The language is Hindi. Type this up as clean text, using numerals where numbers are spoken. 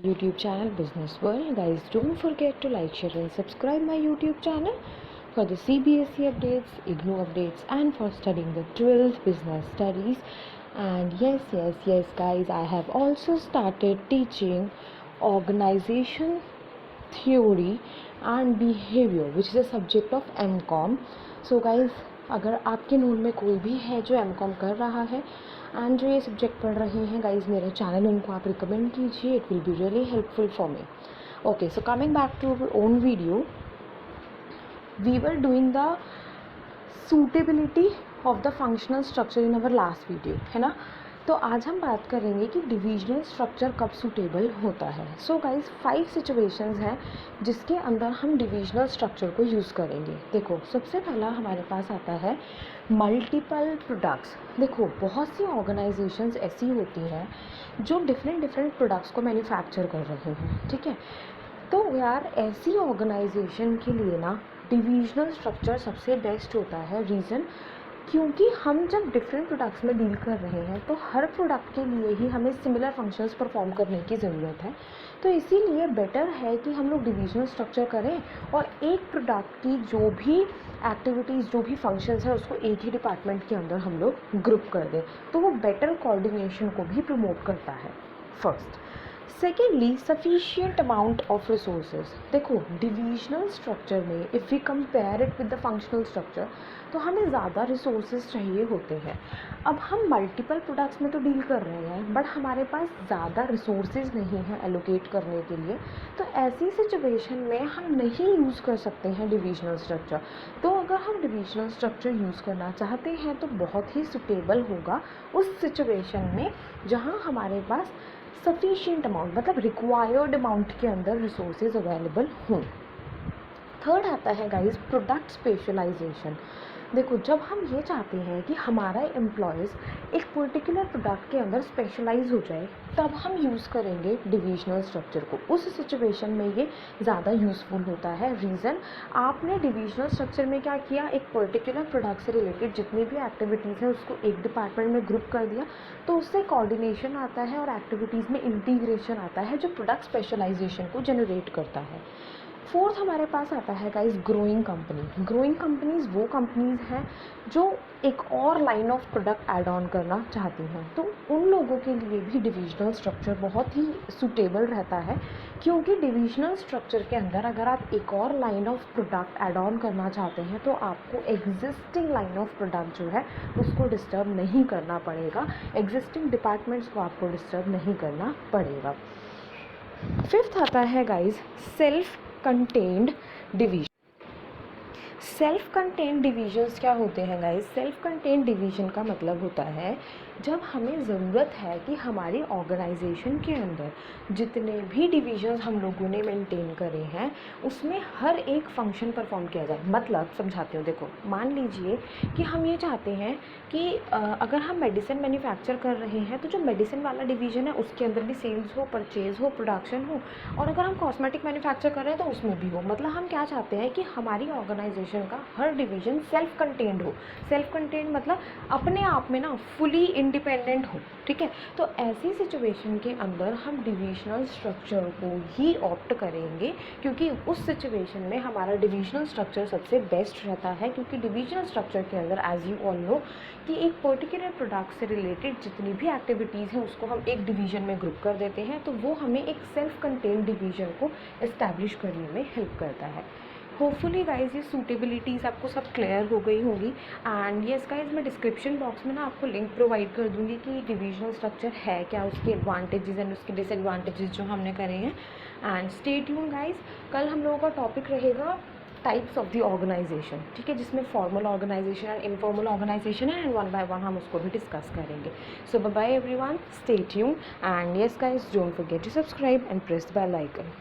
YouTube channel Business World. Guys, don't forget to like, share and subscribe my YouTube channel for the CBSE updates, IGNOU updates and for studying the 12th business studies. And yes guys, I have also started teaching organization theory and behavior which is a subject of MCOM. So guys, अगर आपके नोन में कोई भी है जो MCOM कर रहा है एंड जो ये सब्जेक्ट पढ़ रहे हैं गाइज, मेरे चैनल उनको आप रिकमेंड कीजिए. It will be really helpful for me. Okay, so coming back to our own video, we were doing the suitability of the functional structure in our last video, है ना. तो आज हम बात करेंगे कि डिविजनल स्ट्रक्चर कब सूटेबल होता है. सो गाइज 5 सिचुएशंस हैं जिसके अंदर हम डिविजनल स्ट्रक्चर को यूज़ करेंगे. देखो, सबसे पहला हमारे पास आता है मल्टीपल प्रोडक्ट्स. देखो, बहुत सी ऑर्गेनाइजेशंस ऐसी होती हैं जो डिफरेंट प्रोडक्ट्स को मैन्युफैक्चर कर रहे हैं, ठीक है. तो यार, ऐसी ऑर्गेनाइजेशन के लिए ना डिविजनल स्ट्रक्चर सबसे बेस्ट होता है. रीज़न, क्योंकि हम जब डिफरेंट प्रोडक्ट्स में डील कर रहे हैं तो हर प्रोडक्ट के लिए ही हमें सिमिलर फंक्शंस परफॉर्म करने की ज़रूरत है. तो इसीलिए बेटर है कि हम लोग डिविजनल स्ट्रक्चर करें और एक प्रोडक्ट की जो भी एक्टिविटीज़, जो भी फंक्शंस हैं, उसको एक ही डिपार्टमेंट के अंदर हम लोग ग्रुप कर दें. तो वो बेटर कोऑर्डिनेशन को भी प्रमोट करता है. First. Secondly, sufficient amount of resources. देखो, डिविजनल स्ट्रक्चर में if we compare it with the functional structure तो हमें ज़्यादा रिसोर्सेज चाहिए होते हैं. अब हम मल्टीपल प्रोडक्ट्स में तो डील कर रहे हैं बट हमारे पास ज़्यादा रिसोर्सेज नहीं है एलोकेट करने के लिए. तो ऐसी सिचुएशन में हम नहीं यूज़ कर सकते हैं डिविजनल स्ट्रक्चर. तो अगर हम डिविजनल स्ट्रक्चर यूज़ करना चाहते हैं तो बहुत ही सुटेबल होगा उस सिचुएशन में जहाँ हमारे पास सफिशिएंट अमाउंट, मतलब रिक्वायर्ड अमाउंट के अंदर रिसोर्सेज अवेलेबल हों. थर्ड आता है गाइस प्रोडक्ट स्पेशलाइजेशन. देखो, जब हम ये चाहते हैं कि हमारा एम्प्लॉयज़ एक पर्टिकुलर प्रोडक्ट के अंदर स्पेशलाइज हो जाए तब हम यूज़ करेंगे डिविजनल स्ट्रक्चर को. उस सिचुएशन में ये ज़्यादा यूज़फुल होता है. रीज़न, आपने डिविजनल स्ट्रक्चर में क्या किया, एक पर्टिकुलर प्रोडक्ट से रिलेटेड जितनी भी एक्टिविटीज़ हैं उसको एक डिपार्टमेंट में ग्रुप कर दिया. तो उससे कोऑर्डिनेशन आता है और एक्टिविटीज़ में इंटीग्रेशन आता है जो प्रोडक्ट स्पेशलाइजेशन को जनरेट करता है. फोर्थ हमारे पास आता है guys growing company. Growing companies वो कंपनीज़ हैं जो एक और line of product add on करना चाहती हैं. तो उन लोगों के लिए भी डिविजनल स्ट्रक्चर बहुत ही सूटेबल रहता है, क्योंकि डिविजनल स्ट्रक्चर के अंदर अगर आप एक और line of product add on करना चाहते हैं तो आपको एग्जिस्टिंग लाइन ऑफ प्रोडक्ट जो है उसको डिस्टर्ब नहीं करना पड़ेगा, एग्जिस्टिंग डिपार्टमेंट्स को आपको डिस्टर्ब नहीं करना पड़ेगा. फिफ्थ आता है guys self contained division. Self contained divisions क्या होते हैं गाइस? सेल्फ कंटेन्ड डिवीजन का मतलब होता है जब हमें ज़रूरत है कि हमारी ऑर्गेनाइजेशन के अंदर जितने भी डिवीजन्स हम लोगों ने मेंटेन करे हैं उसमें हर एक फंक्शन परफॉर्म किया जाए. मतलब समझाते हो. देखो, मान लीजिए कि हम ये चाहते हैं कि अगर हम मेडिसिन मैन्युफैक्चर कर रहे हैं तो जो मेडिसिन वाला डिवीज़न है उसके अंदर भी सेल्स हो, परचेज़ हो, प्रोडक्शन हो, और अगर हम कॉस्मेटिक मैन्युफैक्चर कर रहे हैं तो उसमें भी हो. मतलब हम क्या चाहते हैं कि हमारी ऑर्गेनाइजेशन का हर डिवीज़न सेल्फ कंटेन्ड हो. सेल्फ कंटेन्ड मतलब अपने आप में ना फुली इंडिपेंडेंट हो, ठीक है. तो ऐसी सिचुएशन के अंदर हम डिविजनल स्ट्रक्चर को ही ऑप्ट करेंगे, क्योंकि उस सिचुएशन में हमारा डिविजनल स्ट्रक्चर सबसे बेस्ट रहता है. क्योंकि डिविजनल स्ट्रक्चर के अंदर एज यू ऑल नो कि एक पर्टिकुलर प्रोडक्ट से रिलेटेड जितनी भी एक्टिविटीज़ हैं उसको हम एक डिवीज़न में ग्रुप कर देते हैं. तो वो हमें एक सेल्फ कंटेन्ड डिवीज़न को इस्टेब्लिश करने में हेल्प करता है. होपफुली गाइज ये सूटेबिलिटीज़ आपको सब क्लियर हो गई होंगी. एंड यस गाइज, मैं डिस्क्रिप्शन बॉक्स में ना आपको लिंक प्रोवाइड कर दूँगी कि डिविजनल स्ट्रक्चर है क्या, उसके एडवांटेजेस एंड उसके डिसएडवांटेजेस जो हमने करे हैं. एंड स्टे ट्यून गाइज, कल हम लोगों का टॉपिक रहेगा टाइप्स ऑफ द ऑर्गेनाइजेशन, ठीक है, जिसमें formal organisation and informal organisation है. एंड वन बाय वन हम उसको भी डिस्कस करेंगे. So bye bye everyone, stay tune. And yes guys, don't forget to subscribe and press the bell icon.